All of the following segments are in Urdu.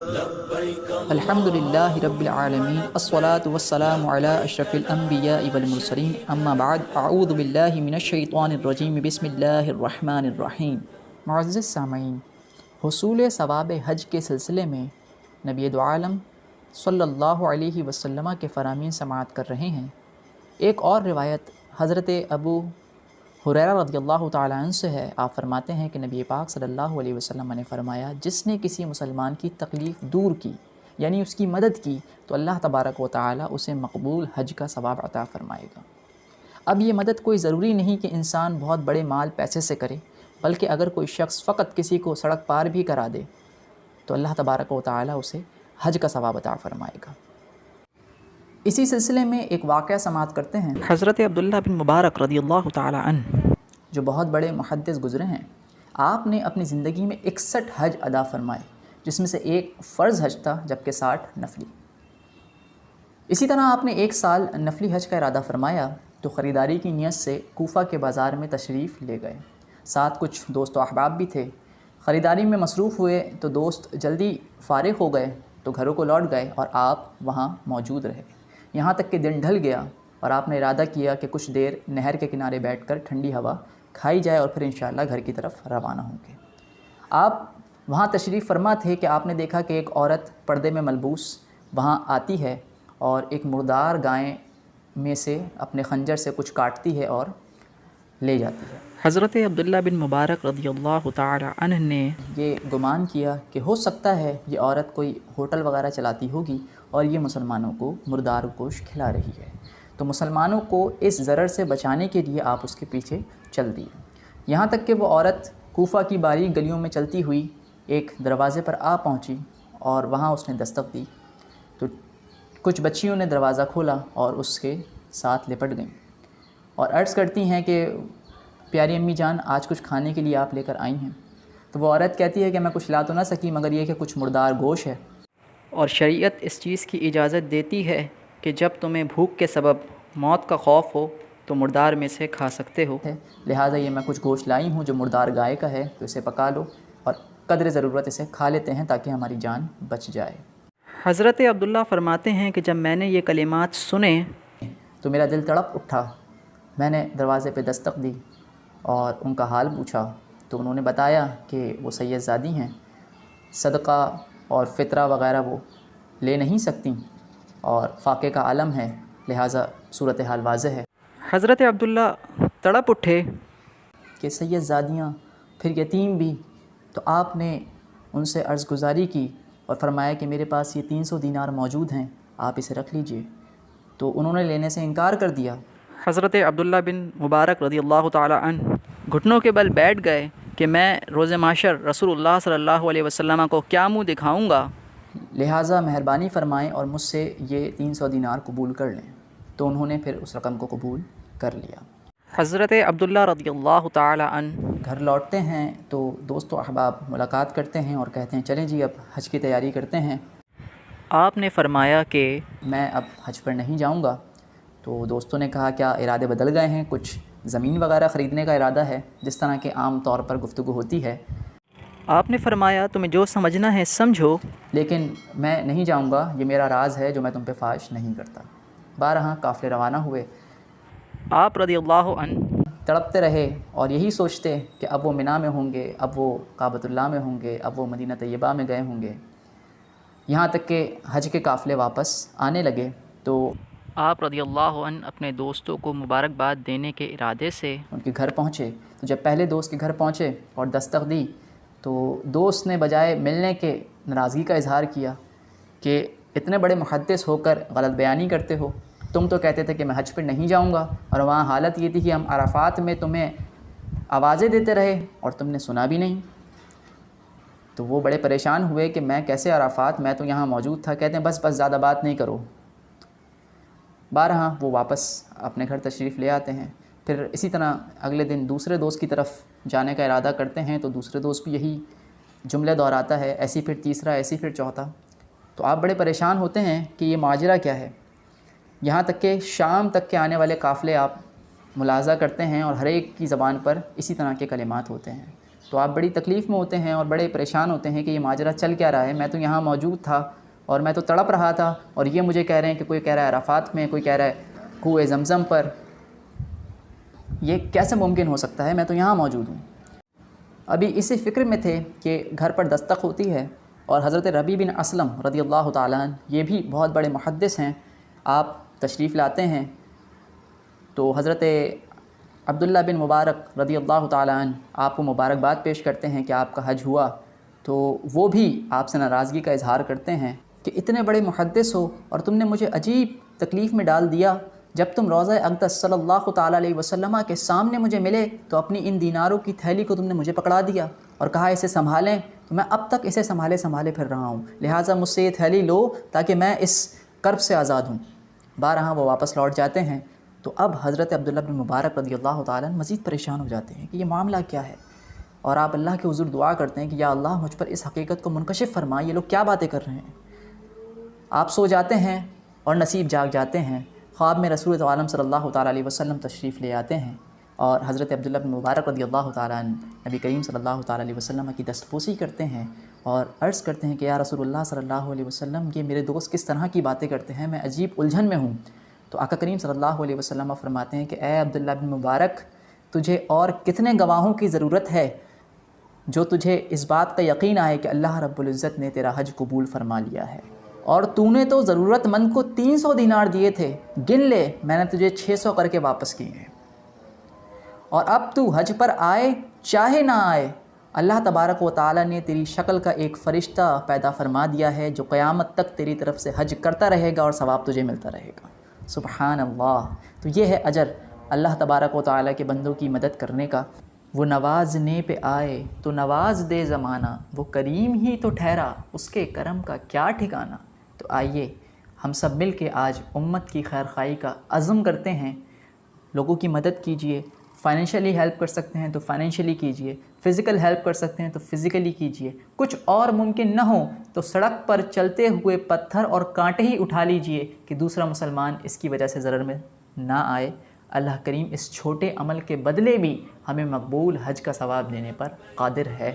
الحمد للہ رب العالمین الصلاۃ والسلام علی اشرف الانبیاء والمرسلین اما بعد اعوذ باللہ من الشیطان الرجیم بسم اللہ الرحمن الرحیم۔ معزز سامعین، حصول ثواب حج کے سلسلے میں نبی دو عالم صلی اللہ علیہ وسلم کے فرامین سماعت کر رہے ہیں۔ ایک اور روایت حضرت ابو ہریرہ رضی اللہ تعالیٰ عنہ سے ہے۔ آپ فرماتے ہیں کہ نبی پاک صلی اللہ علیہ وسلم نے فرمایا، جس نے کسی مسلمان کی تکلیف دور کی یعنی اس کی مدد کی تو اللہ تبارک و تعالیٰ اسے مقبول حج کا ثواب عطا فرمائے گا۔ اب یہ مدد کوئی ضروری نہیں کہ انسان بہت بڑے مال پیسے سے کرے، بلکہ اگر کوئی شخص فقط کسی کو سڑک پار بھی کرا دے تو اللہ تبارک و تعالیٰ اسے حج کا ثواب عطا فرمائے گا۔ اسی سلسلے میں ایک واقعہ سماعت کرتے ہیں۔ حضرت عبداللہ بن مبارک رضی اللہ تعالیٰ عنہ جو بہت بڑے محدث گزرے ہیں، آپ نے اپنی زندگی میں 61 حج ادا فرمائے، جس میں سے ایک فرض حج تھا جبکہ 60 نفلی۔ اسی طرح آپ نے ایک سال نفلی حج کا ارادہ فرمایا تو خریداری کی نیت سے کوفہ کے بازار میں تشریف لے گئے۔ ساتھ کچھ دوست و احباب بھی تھے۔ خریداری میں مصروف ہوئے تو دوست جلدی فارغ ہو گئے تو گھروں کو لوٹ گئے اور آپ وہاں موجود رہے، یہاں تک کہ دن ڈھل گیا اور آپ نے ارادہ کیا کہ کچھ دیر نہر کے کنارے بیٹھ کر ٹھنڈی ہوا کھائی جائے اور پھر انشاءاللہ گھر کی طرف روانہ ہوں گے۔ آپ وہاں تشریف فرما تھے کہ آپ نے دیکھا کہ ایک عورت پردے میں ملبوس وہاں آتی ہے اور ایک مردار گائے میں سے اپنے خنجر سے کچھ کاٹتی ہے اور لے جاتی ہے۔ حضرت عبداللہ بن مبارک رضی اللہ تعالی عنہ نے یہ گمان کیا کہ ہو سکتا ہے یہ عورت کوئی ہوٹل وغیرہ چلاتی ہوگی اور یہ مسلمانوں کو مردار گوشت کھلا رہی ہے، تو مسلمانوں کو اس ضرر سے بچانے کے لیے آپ اس کے پیچھے چل دیے، یہاں تک کہ وہ عورت کوفہ کی باریک گلیوں میں چلتی ہوئی ایک دروازے پر آ پہنچی اور وہاں اس نے دستک دی تو کچھ بچیوں نے دروازہ کھولا اور اس کے ساتھ لپٹ گئیں اور عرض کرتی ہیں کہ پیاری امی جان، آج کچھ کھانے کے لیے آپ لے کر آئی ہیں؟ تو وہ عورت کہتی ہے کہ میں کچھ لا تو نہ سکی مگر یہ کہ کچھ مردار گوشت ہے، اور شریعت اس چیز کی اجازت دیتی ہے کہ جب تمہیں بھوک کے سبب موت کا خوف ہو تو مردار میں سے کھا سکتے ہو، لہٰذا یہ میں کچھ گوشت لائی ہوں جو مردار گائے کا ہے، تو اسے پکا لو اور قدر ضرورت اسے کھا لیتے ہیں تاکہ ہماری جان بچ جائے۔ حضرت عبداللہ فرماتے ہیں کہ جب میں نے یہ کلمات سنے تو میرا دل تڑپ اٹھا۔ میں نے دروازے پہ دستک دی اور ان کا حال پوچھا تو انہوں نے بتایا کہ وہ سید زادی ہیں، صدقہ اور فطرہ وغیرہ وہ لے نہیں سکتیں اور فاقے کا عالم ہے، لہٰذا صورتحال واضح ہے۔ حضرت عبداللہ تڑپ اٹھے کہ سید زادیاں پھر یتیم بھی، تو آپ نے ان سے عرض گزاری کی اور فرمایا کہ میرے پاس یہ 300 دینار موجود ہیں، آپ اسے رکھ لیجئے، تو انہوں نے لینے سے انکار کر دیا۔ حضرت عبداللہ بن مبارک رضی اللہ تعالی عنہ گھٹنوں کے بل بیٹھ گئے کہ میں روز محشر رسول اللہ صلی اللہ علیہ وسلم کو کیا منہ دکھاؤں گا، لہٰذا مہربانی فرمائیں اور مجھ سے یہ 300 دینار قبول کر لیں، تو انہوں نے پھر اس رقم کو قبول کر لیا۔ حضرت عبداللہ رضی اللہ تعالی عنہ گھر لوٹتے ہیں تو دوست و احباب ملاقات کرتے ہیں اور کہتے ہیں چلیں جی اب حج کی تیاری کرتے ہیں۔ آپ نے فرمایا کہ میں اب حج پر نہیں جاؤں گا، تو دوستوں نے کہا کیا ارادے بدل گئے ہیں، کچھ زمین وغیرہ خریدنے کا ارادہ ہے، جس طرح کے عام طور پر گفتگو ہوتی ہے؟ آپ نے فرمایا تمہیں جو سمجھنا ہے سمجھو، لیکن میں نہیں جاؤں گا، یہ میرا راز ہے جو میں تم پہ فاش نہیں کرتا۔ بارہا قافلے روانہ ہوئے۔ آپ رضی اللہ عنہ تڑپتے رہے اور یہی سوچتے کہ اب وہ منا میں ہوں گے، اب وہ کعبۃ اللہ میں ہوں گے، اب وہ مدینہ طیبہ میں گئے ہوں گے، یہاں تک کہ حج کے قافلے واپس آنے لگے تو آپ رضی اللہ عنہ اپنے دوستوں کو مبارکباد دینے کے ارادے سے ان کے گھر پہنچے۔ تو جب پہلے دوست کے گھر پہنچے اور دستک دی تو دوست نے بجائے ملنے کے ناراضگی کا اظہار کیا کہ اتنے بڑے محدث ہو کر غلط بیانی کرتے ہو، تم تو کہتے تھے کہ میں حج پہ نہیں جاؤں گا اور وہاں حالت یہ تھی کہ ہم عرفات میں تمہیں آوازیں دیتے رہے اور تم نے سنا بھی نہیں۔ تو وہ بڑے پریشان ہوئے کہ میں کیسے عرفات، میں تو یہاں موجود تھا۔ کہتے ہیں بس زیادہ بات نہیں کرو۔ بارہا وہ واپس اپنے گھر تشریف لے آتے ہیں۔ پھر اسی طرح اگلے دن دوسرے دوست کی طرف جانے کا ارادہ کرتے ہیں تو دوسرے دوست بھی یہی جملے دہراتا ہے، ایسی پھر تیسرا، ایسی پھر چوتھا۔ تو آپ بڑے پریشان ہوتے ہیں کہ یہ ماجرا کیا ہے، یہاں تک کہ شام تک کے آنے والے قافلے آپ ملاحظہ کرتے ہیں اور ہر ایک کی زبان پر اسی طرح کے کلمات ہوتے ہیں۔ تو آپ بڑی تکلیف میں ہوتے ہیں اور بڑے پریشان ہوتے ہیں کہ یہ ماجرا چل کیا رہا ہے، میں تو یہاں موجود تھا اور میں تو تڑپ رہا تھا، اور یہ مجھے کہہ رہے ہیں کہ کوئی کہہ رہا ہے عرفات میں، کوئی کہہ رہا ہے کوہ زمزم پر، یہ کیسے ممکن ہو سکتا ہے، میں تو یہاں موجود ہوں۔ ابھی اسی فکر میں تھے کہ گھر پر دستک ہوتی ہے، اور حضرت ربیع بن اسلم رضی اللہ تعالیٰ عنہ، یہ بھی بہت بڑے محدث ہیں، آپ تشریف لاتے ہیں۔ تو حضرت عبداللہ بن مبارک رضی اللہ تعالیٰ عنہ آپ کو مبارکباد پیش کرتے ہیں کہ آپ کا حج ہوا، تو وہ بھی آپ سے ناراضگی کا اظہار کرتے ہیں کہ اتنے بڑے محدث ہو اور تم نے مجھے عجیب تکلیف میں ڈال دیا، جب تم روضہ اقدس صلی اللہ تعالیٰ علیہ وسلم کے سامنے مجھے ملے تو اپنی ان دیناروں کی تھیلی کو تم نے مجھے پکڑا دیا اور کہا اسے سنبھالیں، تو میں اب تک اسے سنبھالے پھر رہا ہوں، لہٰذا مجھ سے یہ تھیلی لو تاکہ میں اس کرب سے آزاد ہوں۔ بارہا وہ واپس لوٹ جاتے ہیں۔ تو اب حضرت عبداللہ بن مبارک رضی اللہ تعالیٰ عنہ مزید پریشان ہو جاتے ہیں کہ یہ معاملہ کیا ہے، اور آپ اللہ کے حضور دعا کرتے ہیں کہ یا اللہ مجھ پر اس حقیقت کو منکشف فرما، یہ لوگ کیا باتیں کر رہے ہیں۔ آپ سو جاتے ہیں اور نصیب جاگ جاتے ہیں، خواب میں رسول عالم صلی اللہ تعالیٰ علیہ وسلم تشریف لے آتے ہیں، اور حضرت عبداللہ بن مبارک رضی اللہ تعالیٰ عنہ نبی کریم صلی اللہ تعالیٰ علیہ وسلم کی دستبوسی کرتے ہیں اور عرض کرتے ہیں کہ یا رسول اللہ صلی اللہ علیہ وسلم، یہ میرے دوست کس طرح کی باتیں کرتے ہیں، میں عجیب الجھن میں ہوں۔ تو آقا کریم صلی اللہ علیہ وسلم فرماتے ہیں کہ اے عبداللہ بن مبارک، تجھے اور کتنے گواہوں کی ضرورت ہے جو تجھے اس بات کا یقین آئے کہ اللہ رب العزت نے تیرا حج قبول فرما لیا ہے، اور تو نے تو ضرورت مند کو 300 دینار دیے تھے، گن لے میں نے تجھے 600 کر کے واپس کیے ہیں، اور اب تو حج پر آئے چاہے نہ آئے، اللہ تبارک و تعالیٰ نے تیری شکل کا ایک فرشتہ پیدا فرما دیا ہے جو قیامت تک تیری طرف سے حج کرتا رہے گا اور ثواب تجھے ملتا رہے گا۔ سبحان اللہ۔ تو یہ ہے اجر اللہ تبارک و تعالیٰ کے بندوں کی مدد کرنے کا۔ وہ نوازنے پہ آئے تو نواز دے زمانہ، وہ کریم ہی تو ٹھہرا اس کے کرم کا کیا ٹھکانہ۔ تو آئیے ہم سب مل کے آج امت کی خیر خواہی کا عزم کرتے ہیں، لوگوں کی مدد کیجیے، فائنینشلی ہیلپ کر سکتے ہیں تو فائنینشلی کیجیے، فزیکل ہیلپ کر سکتے ہیں تو فزیکلی کیجیے، کچھ اور ممکن نہ ہو تو سڑک پر چلتے ہوئے پتھر اور کانٹے ہی اٹھا لیجیے کہ دوسرا مسلمان اس کی وجہ سے ضرر میں نہ آئے۔ اللہ کریم اس چھوٹے عمل کے بدلے بھی ہمیں مقبول حج کا ثواب دینے پر قادر ہے۔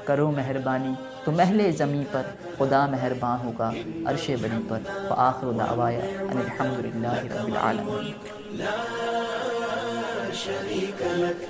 کرو مہربانی تو محل زمیں پر، خدا مہربان ہوگا عرش بری پر۔ وآخر دعوایا ان الحمد للہ رب العالمین۔